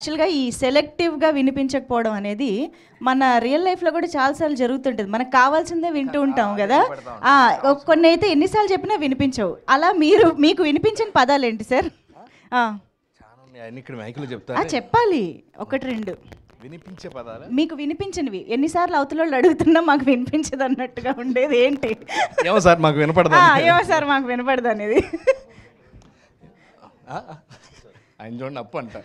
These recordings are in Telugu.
యాక్చువల్‌గా ఈ సెలెక్టివ్‌గా వినిపించకపోవడం అనేది మన రియల్ లైఫ్‌లో కూడా చాలా సార్లు జరుగుతుంటది. మనకు కావాల్సిందే వింటూ ఉంటాం గదా! కొన్నైతే ఎన్ని సార్లు చెప్పినా వినిపించవు. అలా మీకు వినిపించిన పదాలేంటి సార్? చాలా ఉన్నాయి. అన్ని ఇక్కడ మైక్‌లో చెప్తారా? చెప్పాలి. 1, 2 వినిపించే పదాలా? మీకు వినిపించినవి. ఎన్నిసార్లు అవతలోళ్ళు అడుగుతున్నా మాకు వినిపించదు అన్నట్టుగా ఉండేది ఏంటి? ఏమో సార్ మాకు వినపడదా? ఏమో సార్ మాకు వినపడదు అనేది. ఆయన చూడండి అప్పు అంట.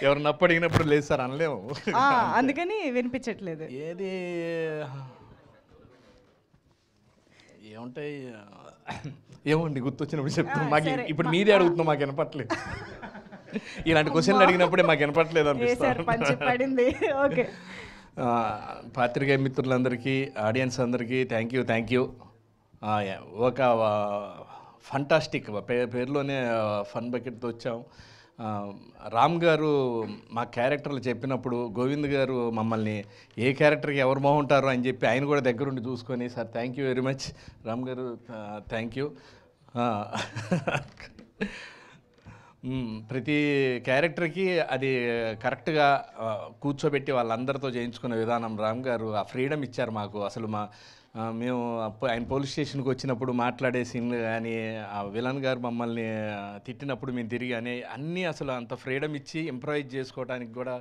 ఎవరిని అప్పు అడిగినప్పుడు లేదు సార్ అనలేము. అందుకని వినిపించట్లేదు. ఏది ఏముంటాయి ఏమోండి గుర్తొచ్చినప్పుడు చెప్తాం. మాకు ఇప్పుడు మీదే అడుగుతున్నాం, మాకు వినపట్లేదు. ఇలాంటి క్వశ్చన్లు అడిగినప్పుడే మాకు వినపట్లేదు అనిపిస్తుంది. పాత్రికేయ మిత్రులందరికీ, ఆడియన్స్ అందరికీ థ్యాంక్ యూ. ఒక ఫంటాస్టిక్ పేరులోనే ఫన్ బకెట్తో వచ్చాం. రామ్ గారు మా క్యారెక్టర్లు చెప్పినప్పుడు గోవింద్ గారు మమ్మల్ని ఏ క్యారెక్టర్కి ఎవరు బాగుంటారో అని చెప్పి ఆయన కూడా దగ్గరుండి చూసుకొని, sir thank you very much Ram గారు, థ్యాంక్ యూ. ప్రతి క్యారెక్టర్కి అది కరెక్ట్గా కూర్చోబెట్టి వాళ్ళందరితో చేయించుకునే విధానం రామ్ గారు ఆ ఫ్రీడమ్ ఇచ్చారు మాకు. అసలు మేము ఆయన పోలీస్ స్టేషన్కి వచ్చినప్పుడు మాట్లాడే సీన్లు కానీ, ఆ విలన్ గారు మమ్మల్ని తిట్టినప్పుడు మేము తిరిగి అన్నీ అసలు అంత ఫ్రీడమ్ ఇచ్చి ఇంప్రవైజ్ చేసుకోవడానికి కూడా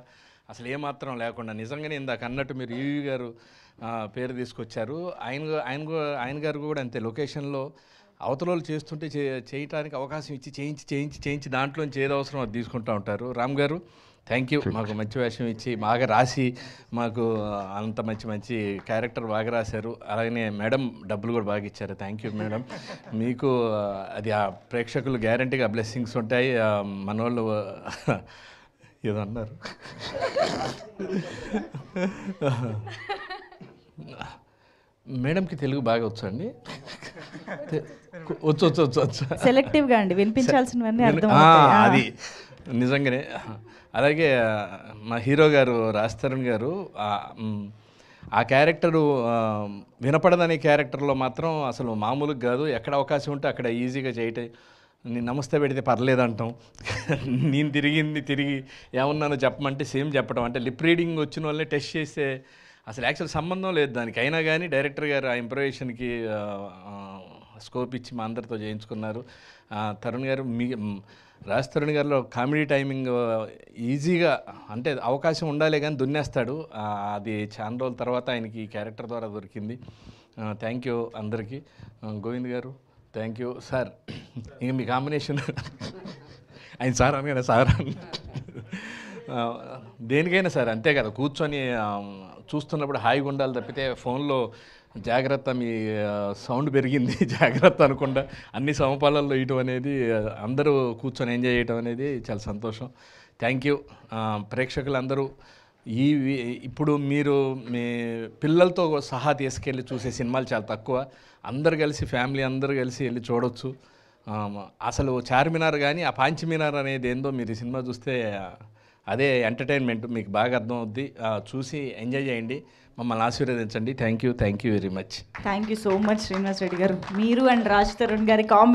అసలు ఏమాత్రం లేకుండా, నిజంగానే ఇందాక అన్నట్టు మీరు ఈవి గారు పేరు తీసుకొచ్చారు. ఆయన గారు కూడా అంతే, లొకేషన్లో అవతలోళ్ళు చేస్తుంటే చేయటానికి అవకాశం ఇచ్చి చేయించి దాంట్లోంచి ఏదో అవసరం అది తీసుకుంటూ ఉంటారు. రామ్ గారు థ్యాంక్ యూ, మాకు మంచి వేషం ఇచ్చి బాగా రాసి మాకు అంత మంచి క్యారెక్టర్ బాగా రాశారు. అలాగనే మేడం డబ్బులు కూడా బాగా ఇచ్చారు. Thank you madam. మీకు అది ఆ ప్రేక్షకులు గ్యారంటీగా బ్లెస్సింగ్స్ ఉంటాయి. మనోళ్ళు ఏదో అన్నారు. మేడంకి తెలుగు బాగా వచ్చండి? వచ్చు. సెలెక్టివ్గా అండి, వినిపించాల్సినవన్నీ అది నిజంగానే. అలాగే మా హీరో గారు రాజ్ తరుణ్ గారు ఆ క్యారెక్టరు వినపడదనే క్యారెక్టర్లో మాత్రం అసలు మామూలుగా కాదు. ఎక్కడ అవకాశం ఉంటే అక్కడ ఈజీగా చేయటం. నేను నమస్తే పెడితే పర్లేదంటాం, నేను తిరిగి ఏమన్నానో చెప్పమంటే సేమ్ చెప్పడం. అంటే లిప్ రీడింగ్ వచ్చిన వాళ్ళని టెస్ట్ చేస్తే అసలు యాక్చువల్ సంబంధం లేదు దానికి. అయినా కానీ డైరెక్టర్ గారు ఆ ఇంప్రవేషన్కి స్కోప్ ఇచ్చి మా అందరితో చేయించుకున్నారు. తరుణ్ గారు రాజ్ తరుణ్ గారిలో కామెడీ టైమింగ్ ఈజీగా, అంటే అవకాశం ఉండాలి కానీ దున్నేస్తాడు. అది చాలా రోజుల తర్వాత ఆయనకి ఈ క్యారెక్టర్ ద్వారా దొరికింది. థ్యాంక్ యూ అందరికీ. గోవింద్ గారు థ్యాంక్ యూ సార్. ఇంక మీ కాంబినేషన్ ఆయన సార్ అనగానే సార్ దేనికైనా సార్ అంతే కదా, కూర్చొని చూస్తున్నప్పుడు హాయిగా ఉండాలి తప్పితే ఫోన్లో జాగ్రత్త, మీ సౌండ్ పెరిగింది జాగ్రత్త అనకుండా అన్ని సమపాలల్లో ఇయటం అనేది, అందరూ కూర్చొని ఎంజాయ్ చేయటం అనేది చాలా సంతోషం. Thank you. ప్రేక్షకులందరూ ఇప్పుడు మీరు మీ పిల్లలతో సహా తీసుకెళ్ళి చూసే సినిమాలు చాలా తక్కువ. అందరు కలిసి ఫ్యామిలీ అందరూ కలిసి వెళ్ళి చూడవచ్చు. అసలు చార్మినార్ కానీ ఆ పాంచమినార్ అనేది ఏందో మీరు సినిమా చూస్తే అదే ఎంటర్టైన్మెంట్, మీకు బాగా అర్థమవుద్ది. చూసి ఎంజాయ్ చేయండి, మమ్మల్ని ఆశీర్వదించండి. Thank you very much. Thank you so much Srinivas Reddy గారు. మీరు అండ్ రాజ్ తరుణ్ గారి కాంబినేషన్